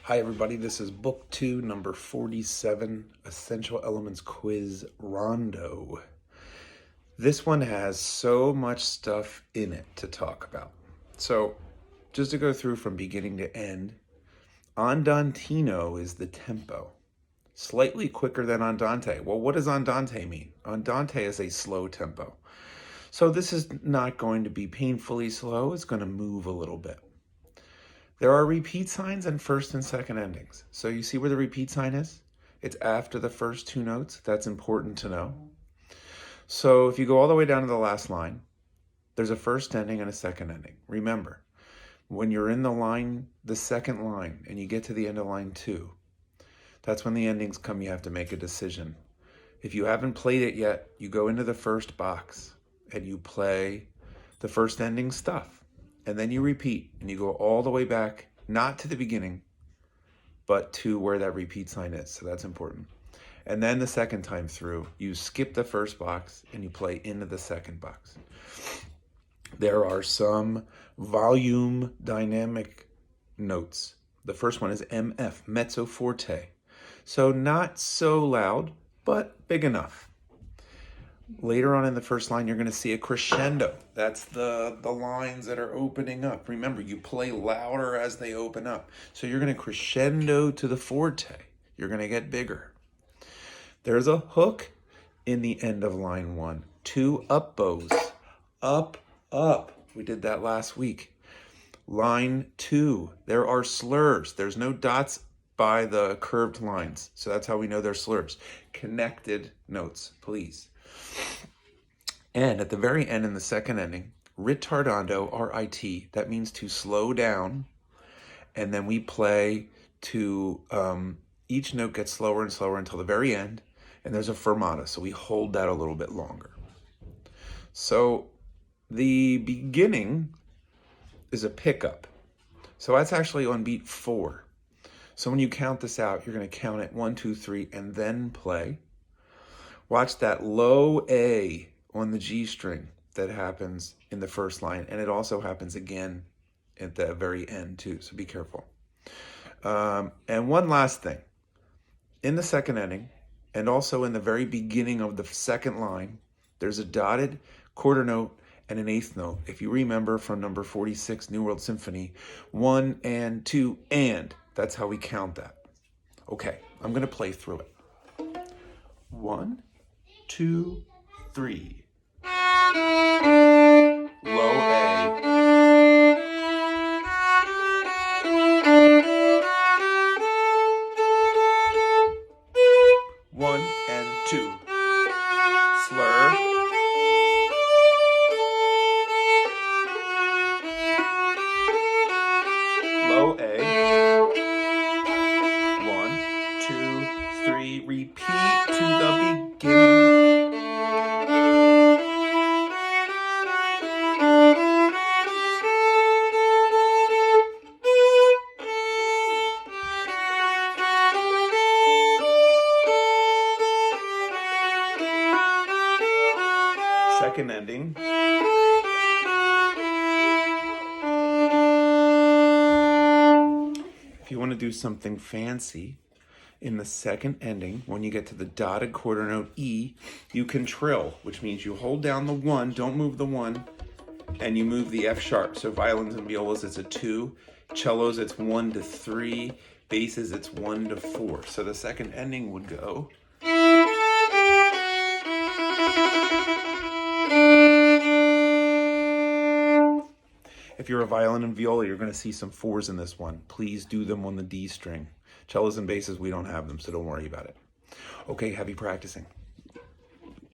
Hi everybody, this is book 2, number 47, Essential Elements Quiz Rondeau. This one has so much stuff in it to talk about. So, just to go through from beginning to end, Andantino is the tempo. Slightly quicker than Andante. Well, what does Andante mean? Andante is a slow tempo. So this is not going to be painfully slow, it's going to move a little bit. There are repeat signs and first and second endings. So you see where the repeat sign is? It's after the first two notes. That's important to know. So if you go all the way down to the last line, there's a first ending and a second ending. Remember, when you're in the second line, and you get to the end of line 2, that's when the endings come. You have to make a decision. If you haven't played it yet, you go into the first box and you play the first ending stuff. And then you repeat, and you go all the way back, not to the beginning, but to where that repeat sign is. So that's important. And then the second time through, you skip the first box and you play into the second box. There are some volume dynamic notes. The first one is MF, mezzo forte. So not so loud, but big enough. Later on in the first line, you're going to see a crescendo. That's the lines that are opening up. Remember, you play louder as they open up. So you're going to crescendo to the forte. You're going to get bigger. There's a hook in the end of line 1. 2 up bows. Up, up. We did that last week. Line 2, there are slurs. There's no dots by the curved lines. So that's how we know they're slurs. Connected notes, please. And at the very end in the second ending, ritardando, R-I-T, that means to slow down. And then we play to, each note gets slower and slower until the very end. And there's a fermata, so we hold that a little bit longer. So the beginning is a pickup. So that's actually on beat 4. So when you count this out, you're going to count it 1, 2, 3, and then play. Watch that low A on the G string that happens in the first line, and it also happens again at the very end too, so be careful. And one last thing. In the second ending, and also in the very beginning of the second line, there's a dotted quarter note and an eighth note. If you remember from number 46, New World Symphony, 1 and 2 and. That's how we count that. Okay, I'm going to play through it. 1, 2, 3. Low A. 1 and 2. Slur. Low A. 1, 2, 3. Repeat to the beginning. Second ending. If you want to do something fancy, in the second ending, when you get to the dotted quarter note E, you can trill, which means you hold down the 1, don't move the 1, and you move the F sharp. So violins and violas, it's a 2. Cellos, it's 1 to 3. Basses, it's 1 to 4. So the second ending would go. If you're a violin and viola, you're going to see some 4s in this one. Please do them on the D string. Cellos and basses, we don't have them, so don't worry about it. Okay, happy practicing.